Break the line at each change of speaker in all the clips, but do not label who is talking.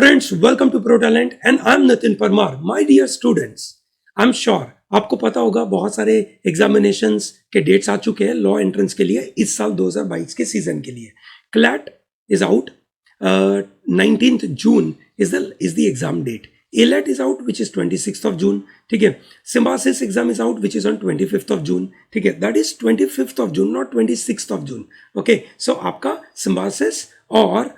friends, welcome to Pro Talent and I'm Nitin Parmar. My dear students, I'm sure आपको पता होगा बहुत सारे एग्जामिनेशंस के डेट्स आ चुके हैं लॉ एंट्रेंस के लिए इस साल 2022 के सीजन के लिए. CLAT is out, 19th June is the exam date. ALET is out which is 26th of June. ठीक है. Symbiosis exam is out which is on 25th of June. ठीक है. That is 25th of June, not 26th of June. Okay. So आपका Symbiosis और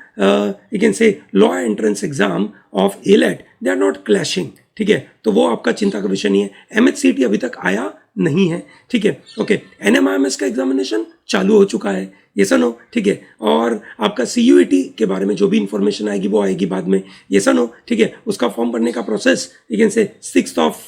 you can say law entrance exam of ALET, they are not clashing. ठीक है. तो वो आपका चिंता का विषय नहीं है. MHCT अभी तक आया नहीं है. ठीक है. ओके. NMIMS का एग्जामिनेशन चालू हो चुका है. ये सनो. ठीक है. और आपका CUET के बारे में जो भी इंफॉर्मेशन आएगी वो आएगी बाद में. ये सनो. ठीक है. उसका फॉर्म भरने का प्रोसेस यू कैन से 6th of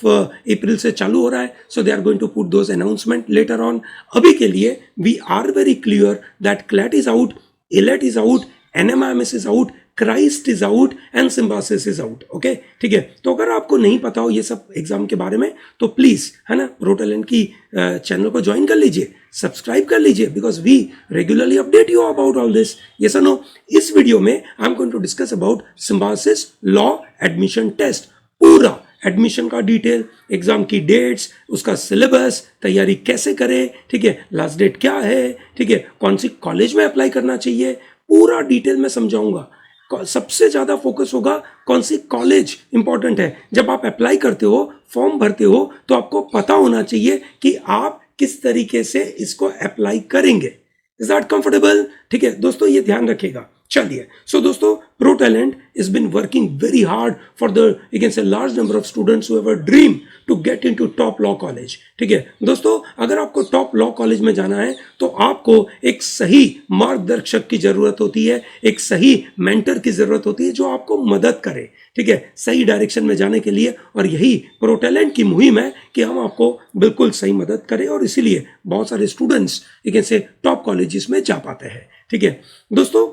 April से चालू हो रहा है. So they are going to put those announcement letter on. अभी के लिए we are very clear that CLAT is out, ALET is out, NMIMS is out, Christ is out and Symbiosis is out. Okay. ठीक है. तो अगर आपको नहीं पता हो ये सब एग्जाम के बारे में तो प्लीज है ना प्रो टैलेंट की चैनल को ज्वाइन कर लीजिए, सब्सक्राइब कर लीजिए, because we regularly update you about all this. ये सनो. इस वीडियो में I am going to discuss about Symbiosis law admission test. पूरा एडमिशन का डिटेल, एग्जाम की डेट्स, उसका सिलेबस, तैयारी कैसे करें. ठीक है. लास्ट डेट क्या है. ठीक है. कौन सी कॉलेज में अप्लाई करना चाहिए, पूरा डिटेल में समझाऊंगा. सबसे ज्यादा फोकस होगा कौन सी कॉलेज इंपॉर्टेंट है. जब आप अप्लाई करते हो, फॉर्म भरते हो, तो आपको पता होना चाहिए कि आप किस तरीके से इसको अप्लाई करेंगे. Is that comfortable. ठीक है दोस्तों, ये ध्यान रखिएगा. चलिए. सो दोस्तों, Pro Talent is been working very hard for the you can say large number of students who have a dream to get into top law college. ठीक है दोस्तों, अगर आपको टॉप लॉ कॉलेज में जाना है तो आपको एक सही मार्गदर्शक की जरूरत होती है, एक सही मेंटर की जरूरत होती है जो आपको मदद करे. ठीक है. सही डायरेक्शन में जाने के लिए. और यही प्रो टैलेंट की मुहिम है कि हम आपको बिल्कुल सही मदद करें और इसीलिए बहुत सारे स्टूडेंट्स यू कैन से टॉप कॉलेजेस में जा पाते हैं. ठीक है दोस्तों,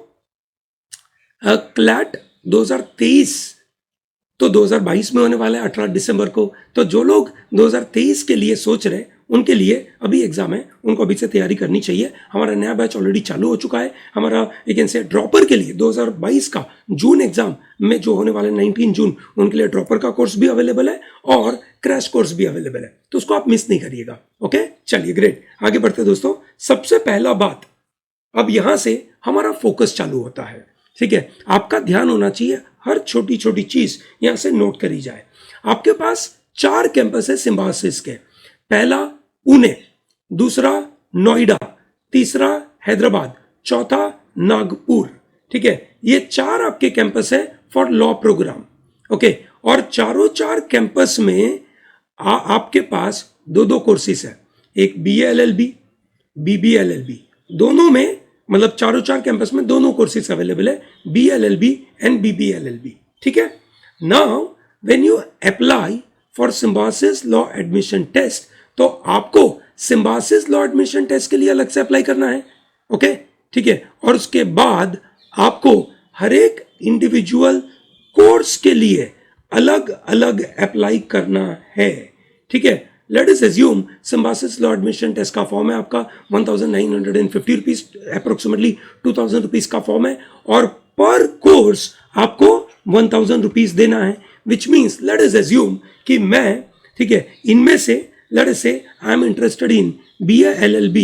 क्लैट 2023 तो 2022 में होने वाला है 18 दिसंबर को. तो जो लोग 2023 के लिए सोच रहे हैं उनके लिए अभी एग्जाम है, उनको अभी से तैयारी करनी चाहिए. हमारा नया बैच ऑलरेडी चालू हो चुका है. हमारा यू कैन से ड्रॉपर के लिए 2022 का जून एग्जाम में जो होने वाला है 19 जून, उनके लिए ड्रॉपर का कोर्स भी अवेलेबल है और क्रैश कोर्स भी अवेलेबल है. तो उसको आप मिस नहीं करिएगा. ओके. चलिए ग्रेट. आगे बढ़ते दोस्तों. सबसे पहला बात, अब यहां से हमारा फोकस चालू होता है. ठीक है. आपका ध्यान होना चाहिए, हर छोटी छोटी चीज यहां से नोट करी जाए. आपके पास 4 कैंपस है सिम्बायोसिस के. पहला पुणे, दूसरा नोएडा, तीसरा हैदराबाद, चौथा नागपुर. ठीक है. ये 4 आपके कैंपस है फॉर लॉ प्रोग्राम. ओके. और चारों 4 कैंपस में आपके पास 2 कोर्सेस है. एक BA LLB, BB LLB, दोनों में मतलब चारों 4 कैंपस में दोनों कोर्सेज अवेलेबल है, BA LLB and BB LLB. ठीक है. Now when you apply for Symbiosis law admission test, तो आपको सिम्बायोसिस लॉ एडमिशन टेस्ट के लिए अलग से अप्लाई करना है. ओके. ठीक है. और उसके बाद आपको हर एक इंडिविजुअल कोर्स के लिए अलग अलग अप्लाई करना है. ठीक है. Let us assume Symbiosis law admission test का फॉर्म है आपका 1950 रुपीज, अप्रोक्सीमेटली 2000 रुपीज का फॉर्म है और पर कोर्स आपको 1000 रुपीज देना है. Which means let us assume कि मैं, ठीक है, इनमें से let us say I am interested in BA LLB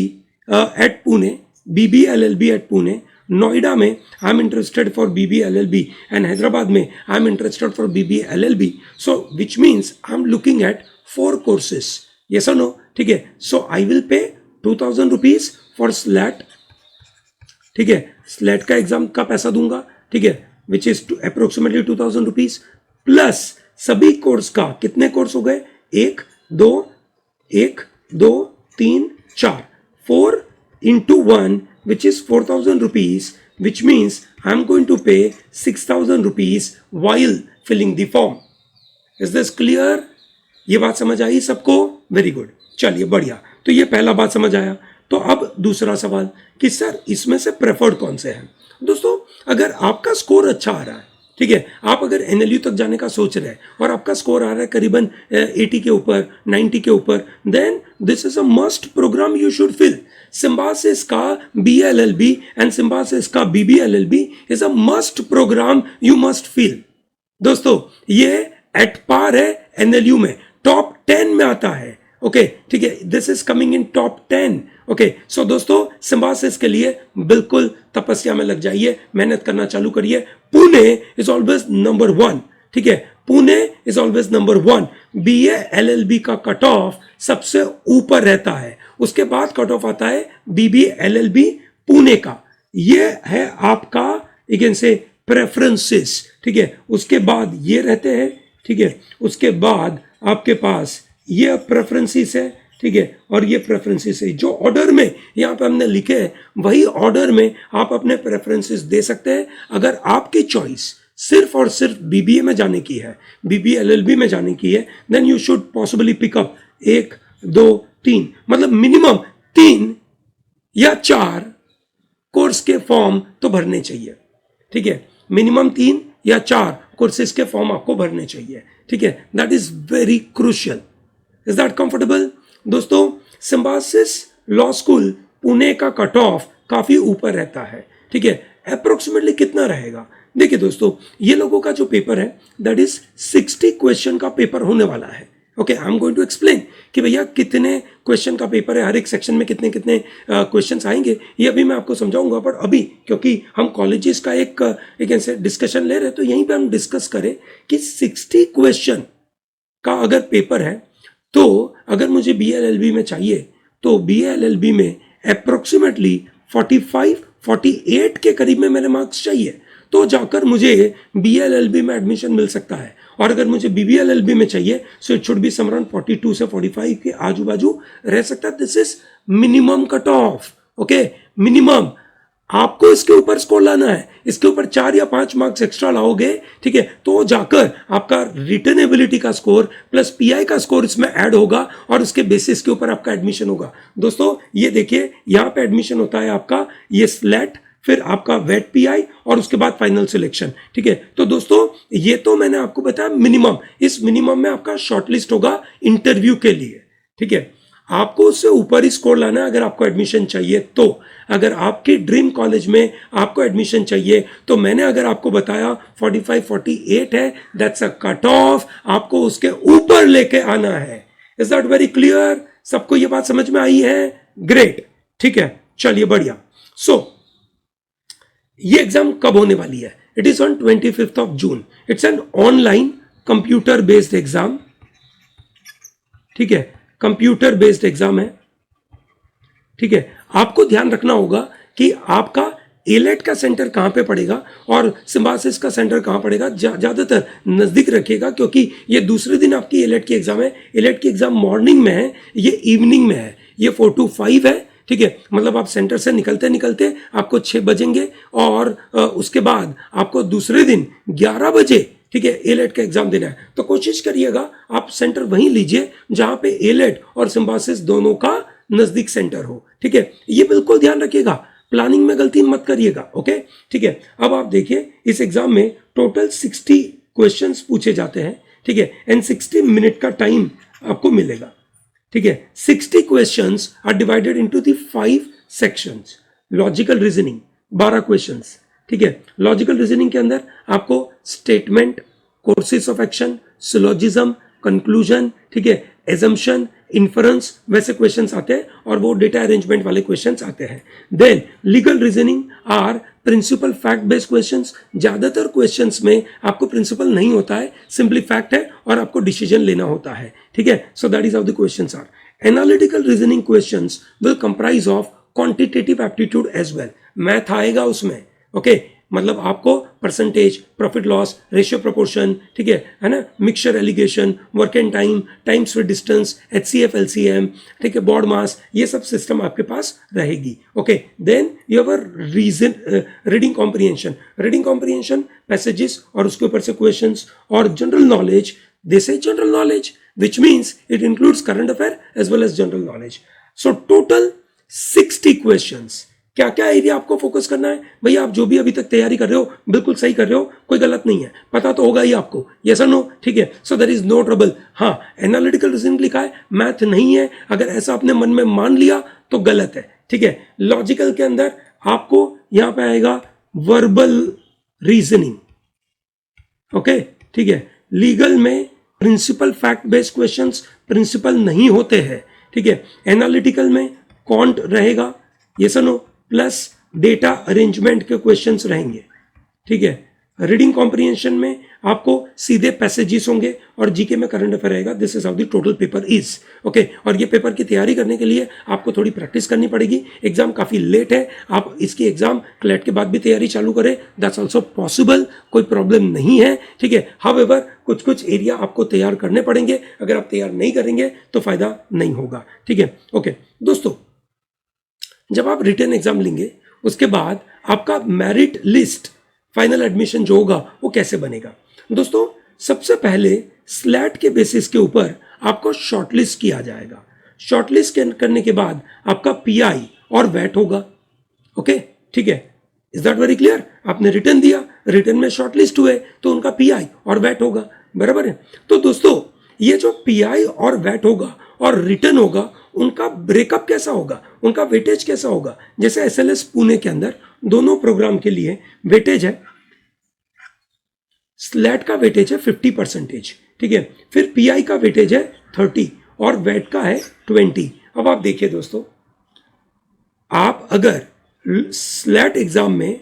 at Pune, BB LLB at Pune, Noida में I am interested for BB LLB and Hyderabad में I am interested for BB LLB. So which means I am looking at 4 courses. Yes or no? ठीक है. So I will pay 2000 rupees for SLAT. ठीक है. SLAT का exam का पैसा दूंगा. ठीक है. Which is approximately 2000 rupees plus सभी कोर्स का. कितने कोर्स हो गए? 1 2 1 2 3 4, 4 into 1 which is 4000 rupees, which means I am going to pay 6000 rupees while filling the form. Is this clear? ये बात समझ आई सबको? Very good. चलिए बढ़िया. तो ये पहला बात समझ आया. तो अब दूसरा सवाल कि सर इसमें से प्रेफर्ड कौन से हैं. दोस्तों, अगर आपका स्कोर अच्छा आ रहा है, ठीक है, आप अगर NLU तक जाने का सोच रहे हैं और आपका स्कोर आ रहा है करीबन 80 के ऊपर, 90 के ऊपर, then this is a must program you should fill. Symbiosis का BA LLB एंड सिम्बायोसिस का BB LLB is a must program you must fill. दोस्तों ये एट पार है एनएलयू में, टॉप 10 में आता है। ओके ठीक है, this is coming in top 10। Okay so दोस्तों सिम्बासिस के लिए बिल्कुल तपस्या में लग जाइए, मेहनत करना चालू करिए। पुणे इज ऑलवेज नंबर 1, ठीक है, Pune is always number 1। BA LLB का कट ऑफ सबसे ऊपर रहता है, उसके बाद कट ऑफ आता है बीबीए एलएलबी पुणे का। ये है आपका अगेन से प्रेफरेंसेस, ठीक है, उसके बाद ये रहते हैं, ठीक है, उसके बाद आपके पास ये प्रेफरेंसेस है, ठीक है, और ये प्रेफरेंसेस है। जो ऑर्डर में यहाँ पे हमने लिखे हैं वही ऑर्डर में आप अपने प्रेफरेंसेस दे सकते हैं। अगर आपकी चॉइस सिर्फ और सिर्फ बीबीए में जाने की है, बीबीए एलएलबी में जाने की है, then you should possibly pick up 1 2 3, मतलब मिनिमम 3 या 4 कोर्स के फॉर्म तो भरने चाहिए, ठीक है, मिनिमम 3 या 4 कोर्सेज के फॉर्म आपको भरने चाहिए, ठीक है, that is very crucial. Is that comfortable? दोस्तों सिम्बासिस लॉ स्कूल पुणे का कट ऑफ काफी ऊपर रहता है, ठीक है, अप्रोक्सीमेटली कितना रहेगा? देखिए दोस्तों ये लोगों का जो पेपर है दैट इज 60 क्वेश्चन का पेपर होने वाला है। Okay I am going to explain कि भैया कितने क्वेश्चन का पेपर है, हर एक सेक्शन में कितने कितने क्वेश्चंस आएंगे, ये अभी मैं आपको समझाऊंगा। बट अभी क्योंकि हम कॉलेजेस का एक ऐसे डिस्कशन ले रहे हैं तो यहीं पे हम डिस्कस करें कि 60 क्वेश्चन का अगर पेपर है तो अगर मुझे बीएलएलबी में चाहिए तो बीएलएलबी में अप्रोक्सीमेटली 45-48 के करीब में मेरे मार्क्स चाहिए, तो जाकर मुझे बीएलएलबी में एडमिशन मिल सकता है। और अगर मुझे बीबीएलएलबी में चाहिए so it should be some around 42 से 45 के आजू बाजू रह सकता है। This is minimum cut off. Okay minimum, आपको इसके ऊपर स्कोर लाना है, इसके ऊपर 4 या 5 मार्क्स एक्स्ट्रा लाओगे, ठीक है, तो जाकर आपका रिटन एबिलिटी का स्कोर प्लस पीआई का स्कोर इसमें ऐड होगा और उसके बेसिस के ऊपर आपका एडमिशन होगा। दोस्तों ये देखिए यहां पे एडमिशन होता है आपका ये स्लेट, फिर आपका वेट पीआई और उसके बाद फाइनल सिलेक्शन, ठीक है। तो दोस्तों ये तो मैंने आपको बताया मिनिमम, इस मिनिमम में आपका शॉर्टलिस्ट होगा इंटरव्यू के लिए, ठीक है। आपको उससे ऊपर ही स्कोर लाना है अगर आपको एडमिशन चाहिए तो। अगर आपके ड्रीम कॉलेज में आपको एडमिशन चाहिए तो मैंने अगर आपको बताया 45-48 है, दैट्स अ कट ऑफ, आपको उसके ऊपर लेके आना है। Is that very clear? सबको ये बात समझ में आई है? ग्रेट, ठीक है, चलिए बढ़िया। सो ये एग्जाम कब होने वाली है? It is on 25th of June। It's an online computer based exam, ठीक है, कंप्यूटर बेस्ड एग्जाम है, ठीक है। आपको ध्यान रखना होगा कि आपका एलेट का सेंटर कहां पे पड़ेगा और सिम्बासिस का सेंटर कहां पड़ेगा, ज्यादातर नजदीक रखिएगा क्योंकि ये दूसरे दिन आपकी एलेट की एग्जाम है। एलेट की एग्जाम मॉर्निंग में है, ये इवनिंग में है, ये 4 to 5 है, ठीक है, मतलब आप सेंटर से निकलते निकलते आपको 6 बजेंगे और उसके बाद आपको दूसरे दिन 11 बजे, ठीक है, एलेट का एग्जाम देना है। तो कोशिश करिएगा आप सेंटर वहीं लीजिए जहां पे एलेट और सिम्बासिस दोनों का नजदीक सेंटर हो, ठीक है, ये बिल्कुल ध्यान रखिएगा, प्लानिंग में गलती मत करिएगा। ओके ठीक है, अब आप देखिए इस एग्जाम में टोटल 60 क्वेश्चंस पूछे जाते हैं, ठीक है, एंड 60 मिनट का टाइम आपको मिलेगा, ठीक है। 60 questions are divided into the 5 sections. Logical reasoning 12 questions, ठीक है। लॉजिकल रीजनिंग के अंदर आपको statement, courses of action, syllogism, conclusion, ठीक है, एजम्पशन, इन्फरेंस, वैसे क्वेश्चंस आते हैं और वो डेटा अरेंजमेंट वाले क्वेश्चंस आते हैं। Then legal reasoning are principle fact based questions. ज्यादातर क्वेश्चंस में आपको प्रिंसिपल नहीं होता है, सिंपली फैक्ट है और आपको डिसीजन लेना होता है, ठीक है। So that is how the questions are. Analytical reasoning questions will comprise of quantitative aptitude as well. Math आएगा उसमें, ओके मतलब आपको percentage, profit loss, ratio proportion, ठीक है ना, mixture alligation, work and time, times with distance, HCF LCM, ठीक है, baud मास, ये सब सिस्टम आपके पास रहेगी। Okay then your reason reading comprehension, reading comprehension passages और उसके ऊपर से क्वेश्चंस और general knowledge. This is general knowledge which means it includes current affair as well as general knowledge. So total 60 क्वेश्चंस। क्या क्या एरिया आपको फोकस करना है? भैया आप जो भी अभी तक तैयारी कर रहे हो बिल्कुल सही कर रहे हो, कोई गलत नहीं है, पता तो होगा ही आपको, यस और नो, ठीक है। So there is no trouble. हाँ एनालिटिकल रीजनिंग लिखा है, मैथ नहीं है, अगर ऐसा आपने मन में मान लिया तो गलत है, ठीक है। लॉजिकल के अंदर आपको यहां पे आएगा वर्बल रीजनिंग, ओके ठीक है। लीगल में principle fact based questions principle नहीं होते हैं, ठीक है। एनालिटिकल में कॉन्ट रहेगा, यस और नो, प्लस डेटा अरेंजमेंट के क्वेश्चंस रहेंगे, ठीक है। रीडिंग कॉम्प्रिहेंशन में आपको सीधे पैसेजेस होंगे और जीके में करंट अफेयर रहेगा। This is how the total paper is, okay. और ये पेपर की तैयारी करने के लिए आपको थोड़ी प्रैक्टिस करनी पड़ेगी। एग्जाम काफी लेट है, आप इसकी एग्जाम क्लैट के बाद भी तैयारी चालू करें, दैट्स ऑल्सो पॉसिबल, कोई प्रॉब्लम नहीं है, ठीक है। हाउएवर कुछ कुछ एरिया आपको तैयार करने पड़ेंगे, अगर आप तैयार नहीं करेंगे तो फायदा नहीं होगा, ठीक है। ओके दोस्तों, जब आप रिटन एग्जाम लेंगे उसके बाद आपका मेरिट लिस्ट फाइनल एडमिशन जो होगा वो कैसे बनेगा दोस्तों? सबसे पहले स्लैट के बेसिस के ऊपर आपको शॉर्टलिस्ट किया जाएगा। शॉर्टलिस्ट करने के बाद आपका पीआई और वैट होगा, ओके, ठीक है। Is that very clear? आपने रिटर्न दिया, रिटर्न में शॉर्टलिस्ट हुए तो उनका पीआई और वैट होगा, बराबर है। तो दोस्तों ये जो पीआई और वैट होगा और रिटर्न होगा, उनका ब्रेकअप कैसा होगा, उनका वेटेज कैसा होगा? जैसे एसएलएस पुणे के अंदर दोनों प्रोग्राम के लिए वेटेज है, स्लैट का वेटेज है 50%, ठीक है। फिर पीआई का वेटेज है 30 और वैट का है 20। अब आप देखिए दोस्तों, आप अगर स्लैट एग्जाम में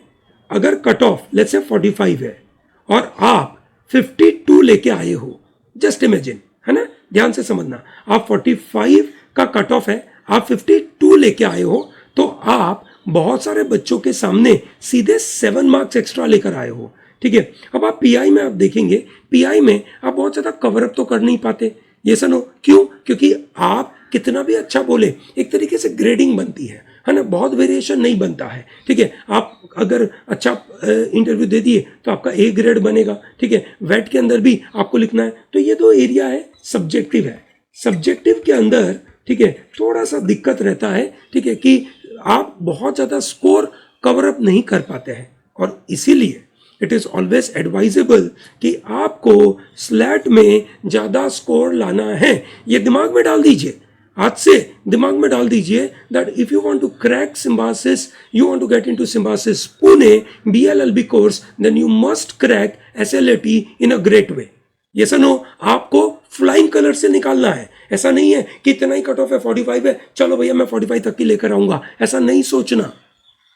अगर कट ऑफ लेट्स से 45 है और आप 52 लेके आए हो, जस्ट इमेजिन, है ना, ध्यान से समझना, आप 45 का कट ऑफ है, आप 52 लेके आए हो, तो आप बहुत सारे बच्चों के सामने सीधे 7 मार्क्स एक्स्ट्रा लेकर आए हो, ठीक है। अब आप पीआई में आप देखेंगे, पीआई में आप बहुत ज्यादा कवरअप तो कर नहीं पाते, ये सुनो क्यों? क्योंकि आप कितना भी अच्छा बोले, एक तरीके से ग्रेडिंग बनती है ना, बहुत वेरिएशन नहीं बनता है, ठीक है। आप अगर अच्छा इंटरव्यू दे दिए तो आपका ए ग्रेड बनेगा, ठीक है। वेट के अंदर भी आपको लिखना है, तो ये दो एरिया है, सब्जेक्टिव है। सब्जेक्टिव के अंदर, ठीक है, थोड़ा सा दिक्कत रहता है, ठीक है, कि आप बहुत ज्यादा स्कोर कवर अप नहीं कर पाते हैं, और इसीलिए इट इज ऑलवेज एडवाइजेबल कि आपको स्लैट में ज्यादा स्कोर लाना है। ये दिमाग में डाल दीजिए, आज से दिमाग में डाल दीजिए that if you want to crack Symbiosis, you want to get into Symbiosis Pune BLLB course, then you must crack SLAT in a great way. ये सुनो, आपको फ्लाइंग कलर से निकालना है। ऐसा नहीं है कि इतना ही कट ऑफ है, 45 है, चलो भैया मैं 45 तक की लेकर आऊंगा, ऐसा नहीं सोचना।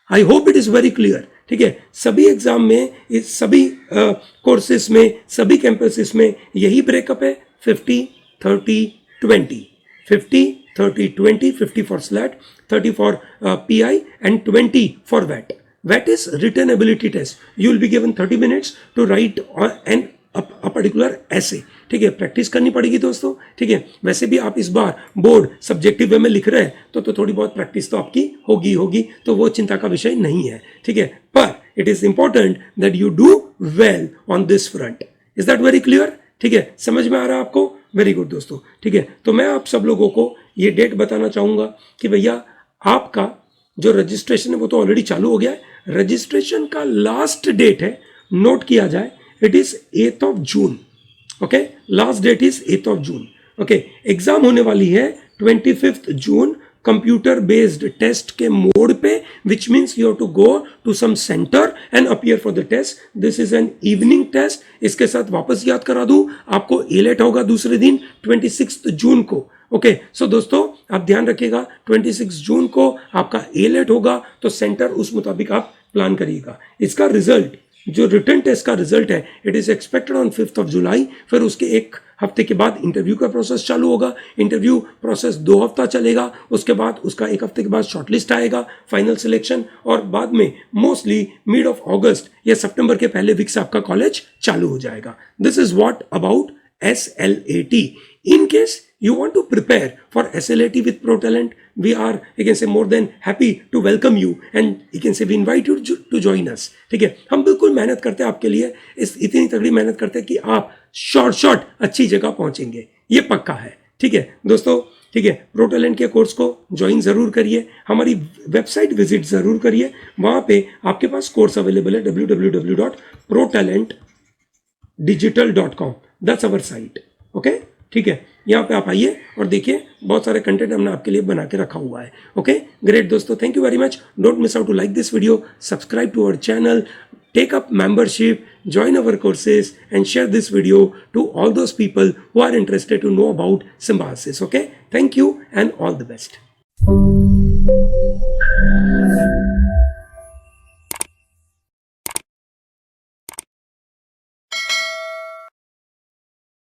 I hope it is very clear, ठीक है। सभी एग्जाम में, इस सभी कोर्सेस में, सभी कैंपसेस में यही ब्रेकअप है, 50 30 20, 50 30 20, 50 for SLAT, 30 for PI and 20 for VAT. VAT is written ability test. You will be given 30 minutes to write a particular essay, ठीक है। प्रैक्टिस करनी पड़ेगी दोस्तों, ठीक है। वैसे भी आप इस बार बोर्ड सब्जेक्टिव वे में लिख रहे हैं, तो थोड़ी बहुत प्रैक्टिस तो आपकी होगी, तो वो चिंता का विषय नहीं है, ठीक है। पर it is important that you do well on this front. Is that very clear? ठीक है, समझ में आ रहा है आपको? वेरी गुड दोस्तों, ठीक है। तो मैं आप सब लोगों को ये डेट बताना चाहूंगा कि भैया आपका जो रजिस्ट्रेशन है वो तो ऑलरेडी चालू हो गया है। रजिस्ट्रेशन का लास्ट डेट है, नोट किया जाए, it is 8th of June, okay. Last date is 8th of June, okay. Exam होने वाली है 25th June computer based test के मोड पे, which means you have to go to some centre and appear for the test. This is an evening test. इसके साथ वापस याद करा दूं, आपको एलेट होगा दूसरे दिन 26 जून को, ओके। सो दोस्तों आप ध्यान रखिएगा, 26 जून को आपका एलेट होगा, तो सेंटर उस मुताबिक आप प्लान करिएगा। इसका रिजल्ट, जो रिटर्न टेस्ट का रिजल्ट है, it is expected on 5th of July। फिर उसके एक हफ्ते के बाद इंटरव्यू का प्रोसेस चालू होगा। इंटरव्यू प्रोसेस 2 हफ्ता चलेगा, उसके बाद उसका 1 हफ्ते के बाद शॉर्टलिस्ट आएगा, फाइनल सिलेक्शन, और बाद में मोस्टली मिड ऑफ अगस्त या सितंबर के पहले वीक से आपका कॉलेज चालू हो जाएगा। This is what about SLAT. In case you want to prepare for SLAT with ProTalent, we are, you can say, more than happy to welcome you, and you can say we invite you to join us, ठीक है। हम बिल्कुल मेहनत करते हैं आपके लिए, इतनी तगड़ी मेहनत करते हैं कि आप शॉर्ट अच्छी जगह पहुंचेंगे, ये पक्का है, ठीक है दोस्तों, ठीक है। ProTalent के कोर्स को ज्वाइन जरूर करिए, हमारी वेबसाइट विजिट जरूर करिए, वहां पे आपके पास कोर्स अवेलेबल है, www.protalentdigital.com, that's our site, okay, ठीक है। यहाँ पे आप आइए और देखिए, बहुत सारे कंटेंट हमने आपके लिए बना के रखा हुआ है, ओके। ग्रेट दोस्तों, thank you very much. Don't miss out to like this video, subscribe to our channel, take up membership, join our courses, and share this video to all those people who are interested to know about symbiosis. Okay, thank you and all the best.